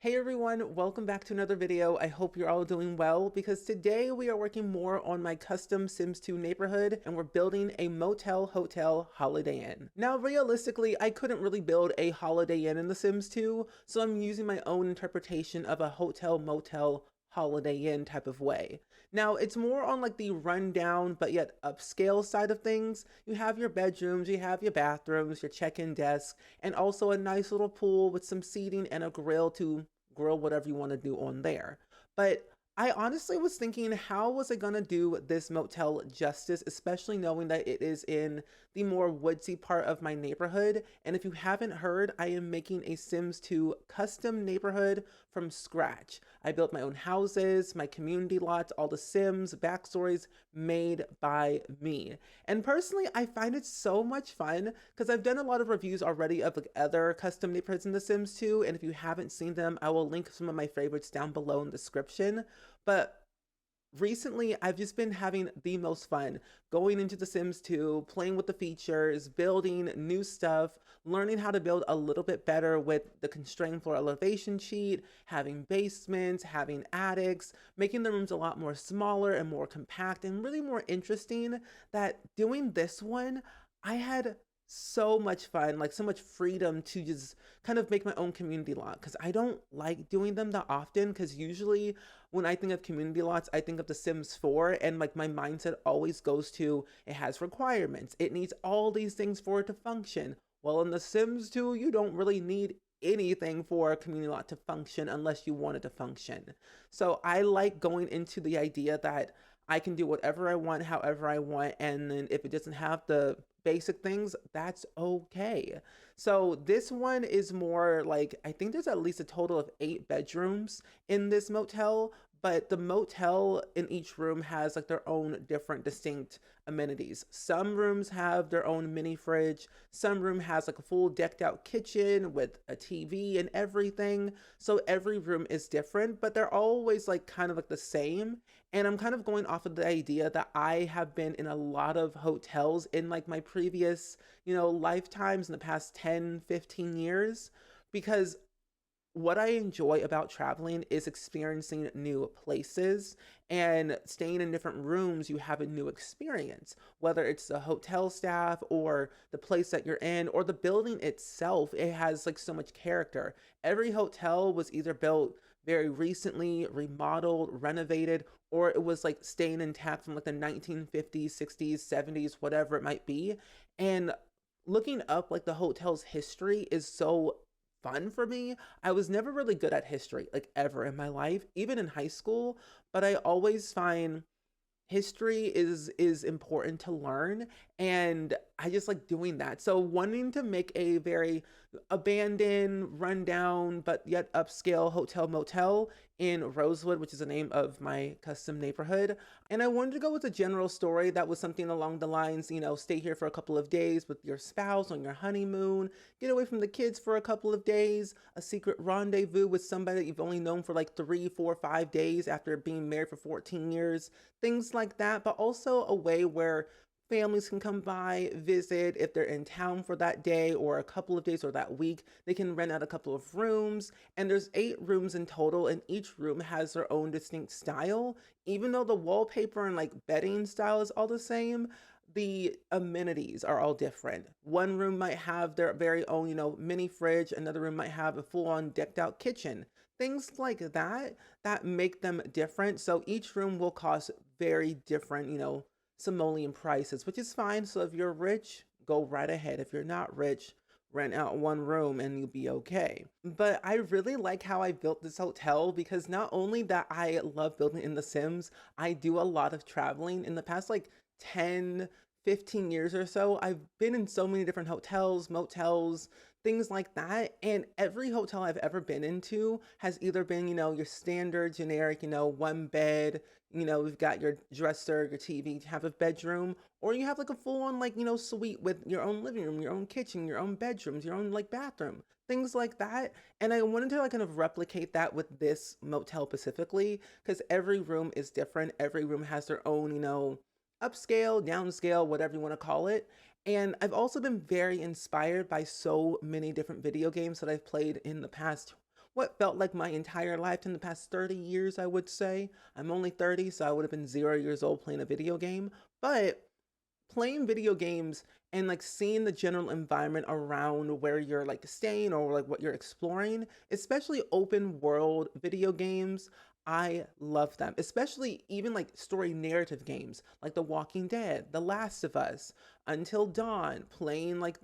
Hey everyone, welcome back to another video. I hope you're all doing well because today we are working more on my custom Sims 2 neighborhood and we're building a motel hotel Holiday Inn. Now realistically, I couldn't really build a Holiday Inn in the Sims 2, so I'm using my own interpretation of a hotel motel Holiday Inn type of way. Now it's more on like the rundown but yet upscale side of things. You have your bedrooms, you have your bathrooms, your check-in desk, and also a nice little pool with some seating and a grill to grill whatever you want to do on there. But I honestly was thinking, how was I gonna do this motel justice, especially knowing that it is in the more woodsy part of my neighborhood. And if you haven't heard, I am making a Sims 2 custom neighborhood from scratch. I built my own houses, my community lots, all the Sims, backstories made by me. And personally, I find it so much fun because I've done a lot of reviews already of like other custom neighborhoods in The Sims 2. And if you haven't seen them, I will link some of my favorites down below in the description. But recently, I've just been having the most fun going into The Sims 2, playing with the features, building new stuff, learning how to build a little bit better with the constrained floor elevation sheet, having basements, having attics, making the rooms a lot more smaller and more compact and really more interesting. That doing this one, I had so much fun, like so much freedom to just kind of make my own community lot because I don't like doing them that often because usually when I think of community lots, I think of The Sims 4 and like my mindset always goes to it has requirements. It needs all these things for it to function. Well, in The Sims 2, you don't really need anything for a community lot to function unless you want it to function. So I like going into the idea that I can do whatever I want, however I want, and then if it doesn't have the basic things, that's okay. So this one is more like, I think there's at least a total of 8 bedrooms in this motel, but the motel in each room has like their own different distinct amenities. Some rooms have their own mini fridge, some room has like a full decked out kitchen with a TV and everything. So every room is different, but they're always like kind of like the same. And I'm kind of going off of the idea that I have been in a lot of hotels in like my previous, lifetimes in the past 10, 15 years because what I enjoy about traveling is experiencing new places and staying in different rooms. You have a new experience, whether it's the hotel staff or the place that you're in or the building itself. It has like so much character. Every hotel was either built very recently, remodeled, renovated, or it was like staying intact from like the 1950s, 60s, 70s, whatever it might be. And looking up like the hotel's history is so fun for me. I was never really good at history, like ever in my life, even in high school, but I always find history is important to learn, and I just like doing that. So wanting to make a very abandoned, rundown but yet upscale hotel motel in Rosewood, which is the name of my custom neighborhood. And I wanted to go with a general story that was something along the lines, stay here for a couple of days with your spouse on your honeymoon, get away from the kids for a couple of days, a secret rendezvous with somebody that you've only known for like 3, 4, 5 days after being married for 14 years, things like that, but also a way where families can come by, visit if they're in town for that day or a couple of days or that week. They can rent out a couple of rooms, and there's 8 rooms in total, and each room has their own distinct style. Even though the wallpaper and like bedding style is all the same, the amenities are all different. One room might have their very own, mini fridge. Another room might have a full-on decked out kitchen. Things like that make them different. So each room will cost very different, simoleon prices, which is fine. So if you're rich, go right ahead. If you're not rich, rent out one room and you'll be okay. But I really like how I built this hotel because not only that I love building in The Sims, I do a lot of traveling. In the past like 10, 15 years or so, I've been in so many different hotels, motels, things like that. And every hotel I've ever been into has either been, your standard generic, one bed, we've got your dresser, your TV, have a bedroom, or you have like a full on like, suite with your own living room, your own kitchen, your own bedrooms, your own like bathroom, things like that. And I wanted to like kind of replicate that with this motel specifically because every room is different. Every room has their own, upscale, downscale, whatever you want to call it. And I've also been very inspired by so many different video games that I've played in the past, what felt like my entire life in the past 30 years, I would say. I'm only 30, so I would have been 0 years old playing a video game. But playing video games and like seeing the general environment around where you're like staying or like what you're exploring, especially open world video games, I love them. Especially even like story narrative games like The Walking Dead, The Last of Us, Until Dawn, playing like,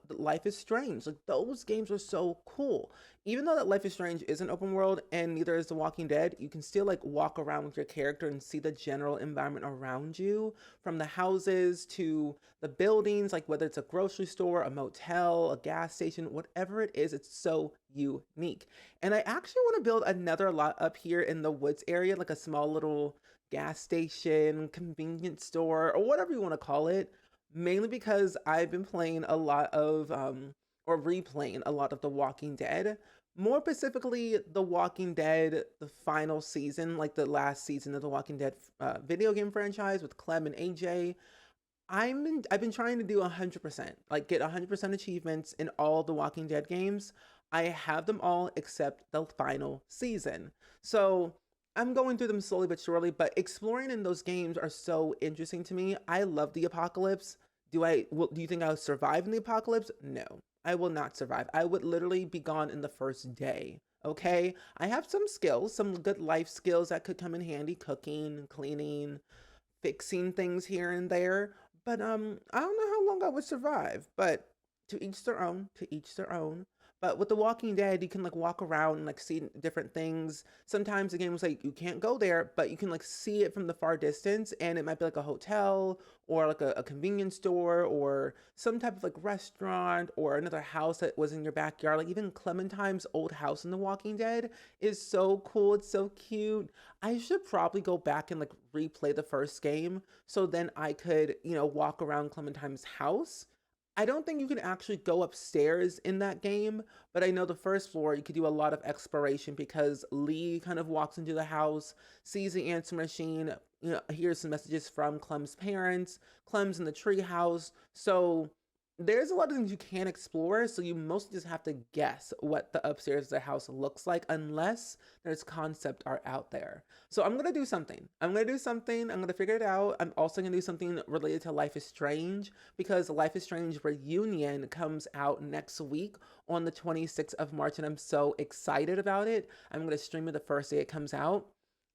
Life is Strange. Like those games are so cool. Even though that Life is Strange isn't open world and neither is The Walking Dead, you can still like walk around with your character and see the general environment around you, from the houses to the buildings, like whether it's a grocery store, a motel, a gas station, whatever it is, it's so unique. And I actually want to build another lot up here in the woods area, like a small little gas station, convenience store, or whatever you want to call it, mainly because I've been playing a lot of, or replaying a lot of The Walking Dead. More specifically, The Walking Dead, the final season, like the last season of The Walking Dead video game franchise with Clem and AJ. I've been trying to do 100%, like get 100% achievements in all the Walking Dead games. I have them all except the final season. So I'm going through them slowly but surely, but exploring in those games are so interesting to me. I love the apocalypse. Do you think I'll survive in the apocalypse? No, I will not survive. I would literally be gone in the first day. Okay, I have some skills, some good life skills that could come in handy: cooking, cleaning, fixing things here and there. But I don't know how long I would survive. But to each their own, to each their own. But with The Walking Dead, you can like walk around and like see different things. Sometimes the game was like you can't go there, but you can like see it from the far distance, and it might be like a hotel or like a convenience store or some type of like restaurant or another house that was in your backyard. Like even Clementine's old house in The Walking Dead is so cool. It's so cute. I should probably go back and like replay the first game so then I could, walk around Clementine's house. I don't think you can actually go upstairs in that game, but I know the first floor you could do a lot of exploration because Lee kind of walks into the house, sees the answer machine, hears some messages from Clem's parents. Clem's in the tree house. So there's a lot of things you can explore, so you mostly just have to guess what the upstairs of the house looks like unless there's concept art out there. So I'm gonna do something. I'm gonna figure it out. I'm also gonna do something related to Life is Strange because Life is Strange Reunion comes out next week on the 26th of March, and I'm so excited about it. I'm gonna stream it the first day it comes out.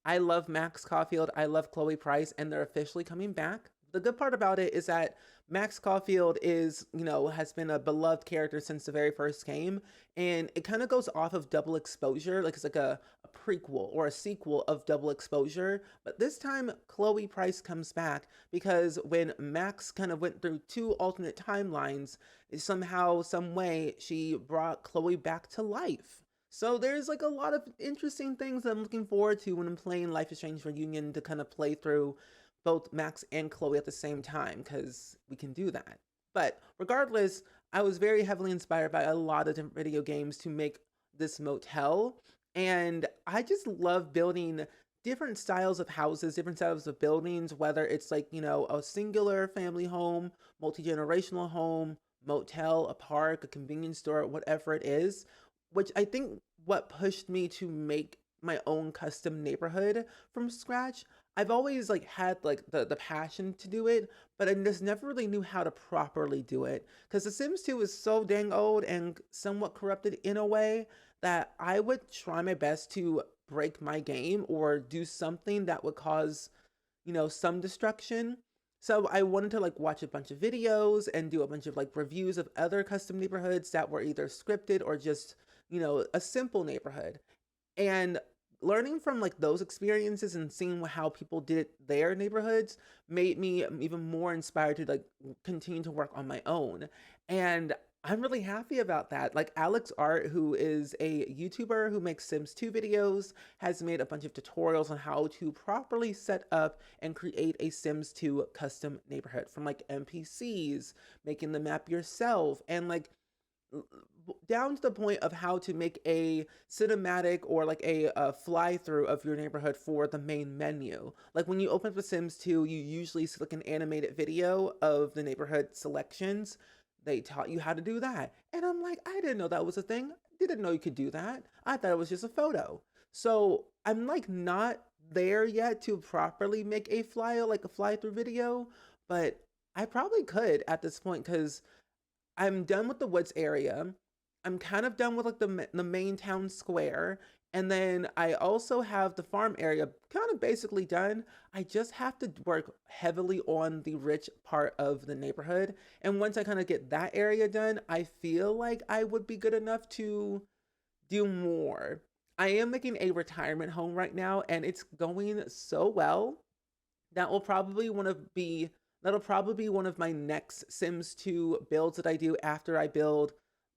I love Max Caulfield, I love Chloe Price, and they're officially coming back. The good part about it is that Max Caulfield has been a beloved character since the very first game, and it kind of goes off of Double Exposure, like it's like a prequel or a sequel of Double Exposure. But this time, Chloe Price comes back because when Max kind of went through two alternate timelines, somehow, some way, she brought Chloe back to life. So there's like a lot of interesting things that I'm looking forward to when I'm playing Life is Strange Reunion to kind of play through both Max and Chloe at the same time because we can do that. But regardless, I was very heavily inspired by a lot of different video games to make this motel. And I just love building different styles of houses, different styles of buildings, whether it's like, a singular family home, multi-generational home, motel, a park, a convenience store, whatever it is, which I think what pushed me to make my own custom neighborhood from scratch. I've always like had like the passion to do it, but I just never really knew how to properly do it because The Sims 2 is so dang old and somewhat corrupted in a way that I would try my best to break my game or do something that would cause, some destruction. So I wanted to like watch a bunch of videos and do a bunch of like reviews of other custom neighborhoods that were either scripted or just, a simple neighborhood. And learning from like those experiences and seeing how people did their neighborhoods made me even more inspired to like continue to work on my own. And I'm really happy about that. Like Alex Art, who is a YouTuber who makes Sims 2 videos, has made a bunch of tutorials on how to properly set up and create a Sims 2 custom neighborhood, from like NPCs, making the map yourself, and like down to the point of how to make a cinematic or like a fly through of your neighborhood for the main menu. Like when you open up The Sims 2, you usually see like an animated video of the neighborhood selections. They taught you how to do that. And I'm like, I didn't know that was a thing. didn't know you could do that. I thought it was just a photo. So I'm like not there yet to properly make a like a fly through video, but I probably could at this point because I'm done with the woods area. I'm kind of done with like the main town square. And then I also have the farm area kind of basically done. I just have to work heavily on the rich part of the neighborhood. And once I kind of get that area done, I feel like I would be good enough to do more. I am making a retirement home right now and it's going so well. That will probably one of be That'll probably be one of my next Sims 2 builds that I do after I build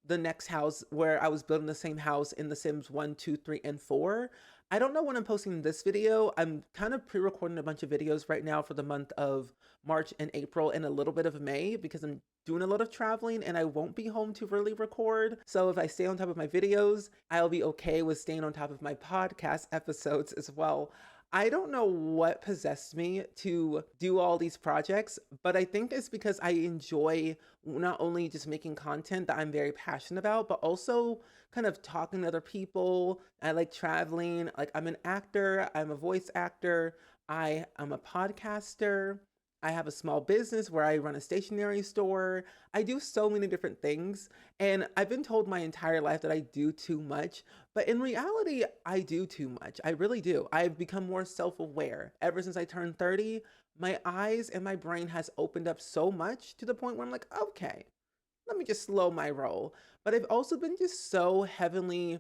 the next house where I was building the same house in the Sims 1, 2, 3, and 4. I don't know when I'm posting this video. I'm kind of pre-recording a bunch of videos right now for the month of March and April and a little bit of May because I'm doing a lot of traveling and I won't be home to really record. So if I stay on top of my videos, I'll be okay with staying on top of my podcast episodes as well. I don't know what possessed me to do all these projects, but I think it's because I enjoy not only just making content that I'm very passionate about, but also kind of talking to other people. I like traveling. Like I'm an actor, I'm a voice actor, I am a podcaster. I have a small business where I run a stationery store. I do so many different things. And I've been told my entire life that I do too much. But in reality, I do too much. I really do. I've become more self-aware. Ever since I turned 30, my eyes and my brain has opened up so much to the point where I'm like, okay, let me just slow my roll. But I've also been just so heavily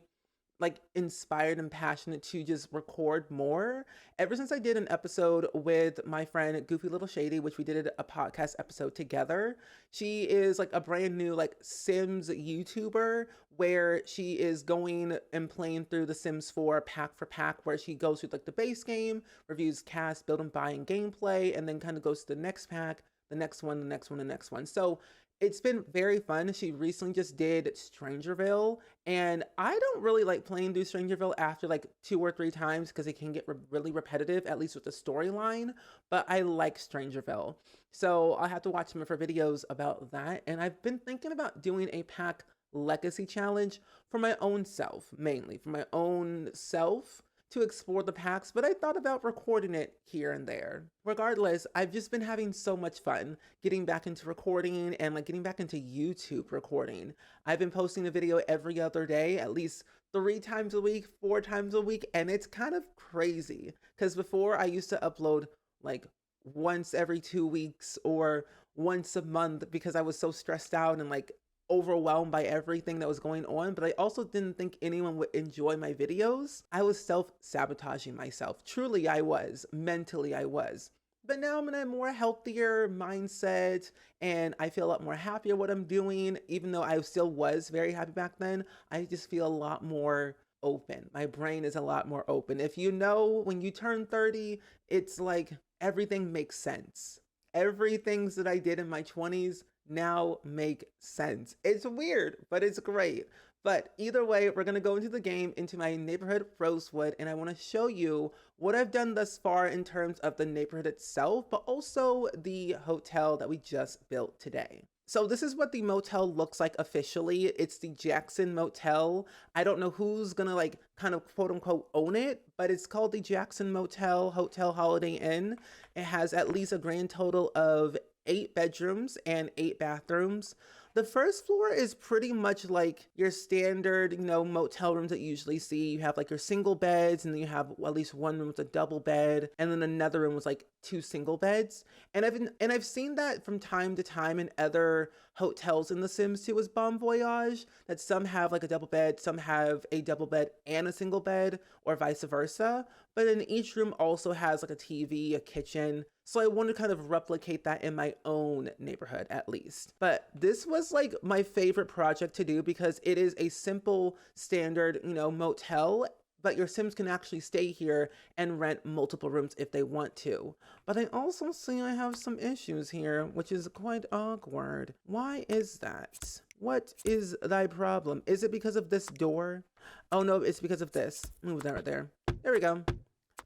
like inspired and passionate to just record more ever since I did an episode with my friend Goofy Little Shady, which we did a podcast episode together. She is like a brand new like Sims YouTuber where she is going and playing through the Sims 4 pack for pack, where she goes through like the base game, reviews cast, build and buy, and gameplay, and then kind of goes to the next pack, the next one, the next one, the next one. So it's been very fun. She recently just did Strangerville, and I don't really like playing through Strangerville after like 2 or 3 times because it can get really repetitive, at least with the storyline, but I like Strangerville. So I'll have to watch some of her videos about that, and I've been thinking about doing a pack legacy challenge for my own self, mainly for my own self, to explore the packs, but I thought about recording it here and there. Regardless, I've just been having so much fun getting back into recording and like getting back into YouTube recording. I've been posting a video every other day, at least 3 times a week, 4 times a week, and it's kind of crazy because before I used to upload like once every 2 weeks or once a month because I was so stressed out and like overwhelmed by everything that was going on, but I also didn't think anyone would enjoy my videos. I was self-sabotaging myself. Truly, I was. Mentally, I was. But now I'm in a more healthier mindset and I feel a lot more happier what I'm doing. Even though I still was very happy back then, I just feel a lot more open. My brain is a lot more open. If you know, when you turn 30, it's like everything makes sense. Everything that I did in my 20s now make sense. It's weird, but it's great. But either way, we're going to go into the game, into my neighborhood Rosewood, and I want to show you what I've done thus far in terms of the neighborhood itself, but also the hotel that we just built today. So this is what the motel looks like officially. It's the Jackson Motel. I don't know who's gonna like kind of quote unquote own it, but it's called the Jackson Motel Hotel Holiday Inn. It has at least a grand total of 8 bedrooms and 8 bathrooms. The first floor is pretty much like your standard, motel rooms that you usually see. You have like your single beds, and then you have at least one room with a double bed, and then another room with like 2 single beds. And I've seen that from time to time in other hotels in The Sims 2 as Bon Voyage, that some have like a double bed, some have a double bed and a single bed, or vice versa. But then each room also has like a TV, a kitchen. So I want to kind of replicate that in my own neighborhood at least. But this was like my favorite project to do because it is a simple standard, motel, but your Sims can actually stay here and rent multiple rooms if they want to. But I also see I have some issues here, which is quite awkward. Why is that? What is thy problem? Is it because of this door? Oh no, it's because of this. Move that right there. There we go.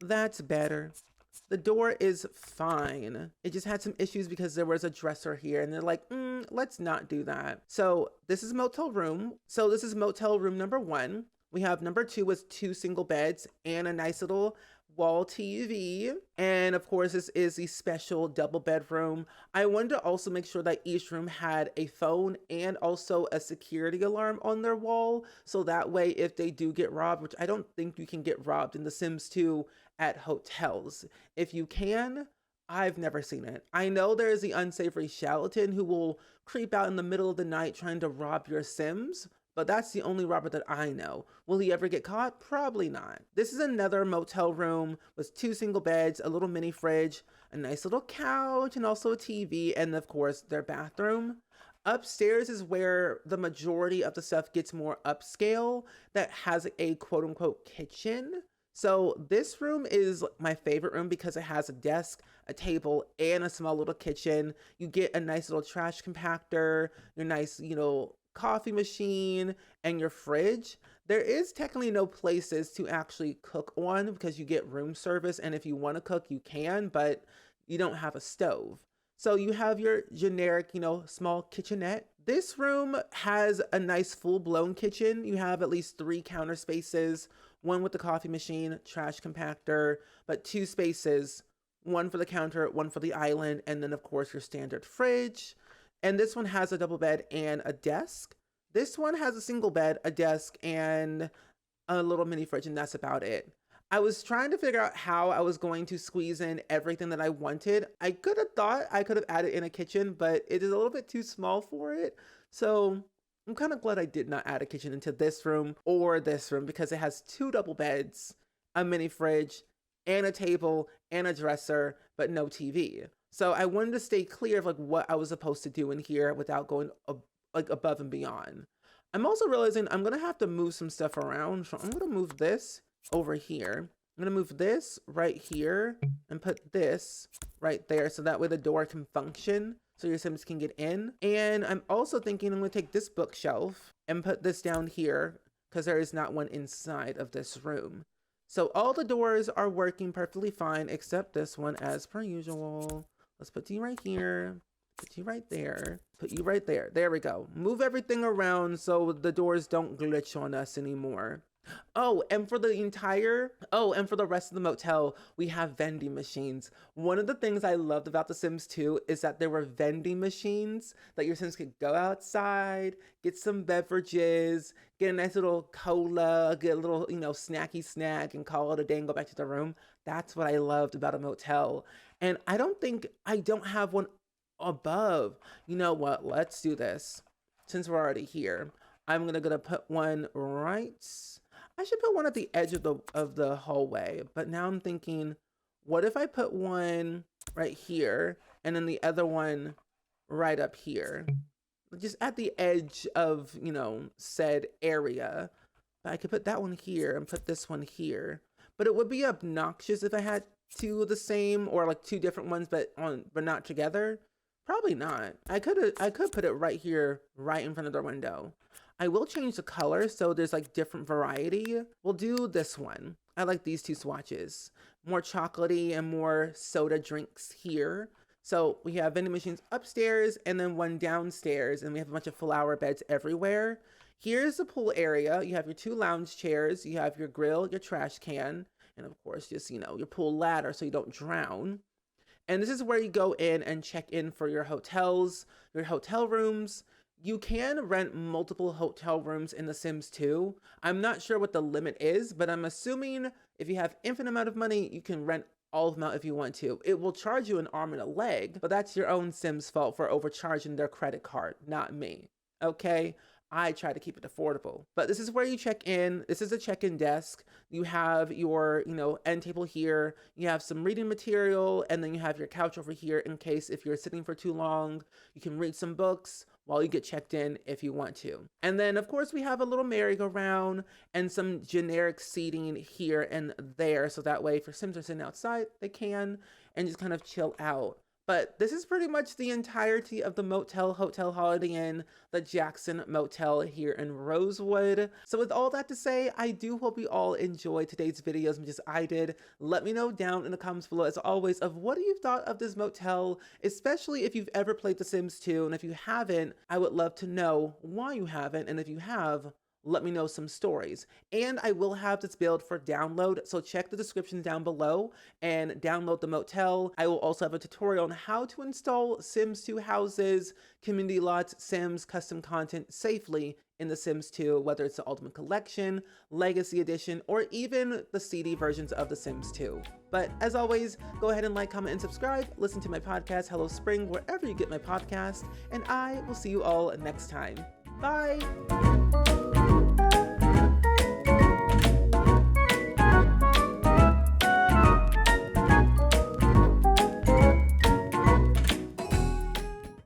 That's better. The door is fine. It just had some issues because there was a dresser here and they're like, let's not do that. So this is motel room. So this is motel room number 1. We have number 2 with 2 single beds and a nice little wall TV. And of course, this is the special double bedroom. I wanted to also make sure that each room had a phone and also a security alarm on their wall. So that way, if they do get robbed, which I don't think you can get robbed in The Sims 2 at hotels. If you can, I've never seen it. I know there is the unsavory charlatan who will creep out in the middle of the night trying to rob your Sims, but that's the only robber that I know. Will he ever get caught? Probably not. This is another motel room with 2 single beds, a little mini fridge, a nice little couch, and also a TV, and of course, their bathroom. Upstairs is where the majority of the stuff gets more upscale, that has a quote-unquote kitchen. So this room is my favorite room because it has a desk, a table, and a small little kitchen. You get a nice little trash compactor, your nice, coffee machine, and your fridge. There is technically no places to actually cook on because you get room service, and if you want to cook, you can, but you don't have a stove. So you have your generic, small kitchenette. This room has a nice full-blown kitchen. You have at least 3 counter spaces, 1 with the coffee machine, trash compactor, but 2 spaces, 1 for the counter, 1 for the island, and then of course your standard fridge. And this one has a double bed and a desk. This one has a single bed, a desk, and a little mini fridge, and that's about it. I was trying to figure out how I was going to squeeze in everything that I wanted. I could have thought I could have added in a kitchen, but it is a little bit too small for it. So I'm kind of glad I did not add a kitchen into this room or this room because it has 2 double beds, a mini fridge, and a table, and a dresser, but no TV. So I wanted to stay clear of what I was supposed to do in here without going above and beyond. I'm also realizing I'm gonna have to move some stuff around. So I'm gonna move this over here. I'm gonna move this right here and put this right there so that way the door can function so your Sims can get in. And I'm also thinking I'm gonna take this bookshelf and put this down here because there is not one inside of this room. So all the doors are working perfectly fine except this one as per usual. Let's put you right here, put you right there, put you right there. There we go. Move everything around so the doors don't glitch on us anymore. And for the rest of the motel, we have vending machines. One of the things I loved about The Sims 2 is that there were vending machines that your Sims could go outside, get some beverages, get a nice little cola, get a little, snacky snack and call it a day and go back to the room. That's what I loved about a motel. And I don't have one above. You know what? Let's do this. Since we're already here, I'm gonna put one right. I should put one at the edge of the hallway, but now I'm thinking, what if I put one right here and then the other one right up here? Just at the edge of, said area. But I could put that one here and put this one here. But it would be obnoxious if I had 2 of the same or 2 different ones but not together. Probably not. I could put it right here, right in front of the window. I will change the color so there's different variety. We'll do this one. I like these 2 swatches. More chocolatey and more soda drinks here. So we have vending machines upstairs and then one downstairs, and we have a bunch of flower beds everywhere. Here's the pool area. You have your 2 lounge chairs, you have your grill, your trash can, and of course just, your pool ladder so you don't drown. And this is where you go in and check in for your hotels, your hotel rooms. You can rent multiple hotel rooms in The Sims 2. I'm not sure what the limit is, but I'm assuming if you have infinite amount of money, you can rent all of them out if you want to. It will charge you an arm and a leg, but that's your own Sims fault for overcharging their credit card, not me. Okay? I try to keep it affordable. But this is where you check in. This is a check-in desk. You have your, end table here. You have some reading material, and then you have your couch over here in case if you're sitting for too long, you can read some books while you get checked in if you want to. And then of course we have a little merry-go-round and some generic seating here and there. So that way if your Sims are sitting outside, they can and just kind of chill out. But this is pretty much the entirety of the Motel Hotel Holiday Inn, the Jackson Motel here in Rosewood. So with all that to say, I do hope you all enjoyed today's video as much as I did. Let me know down in the comments below, as always, of what you thought of this motel, especially if you've ever played The Sims 2. And if you haven't, I would love to know why you haven't. And if you have, let me know some stories. And I will have this build for download, so check the description down below and download the motel. I will also have a tutorial on how to install Sims 2 houses, community lots, Sims, custom content safely in The Sims 2, whether it's the Ultimate Collection, Legacy Edition, or even the CD versions of The Sims 2. But as always, go ahead and like, comment, and subscribe. Listen to my podcast, Hello Spring, wherever you get my podcast, and I will see you all next time. Bye!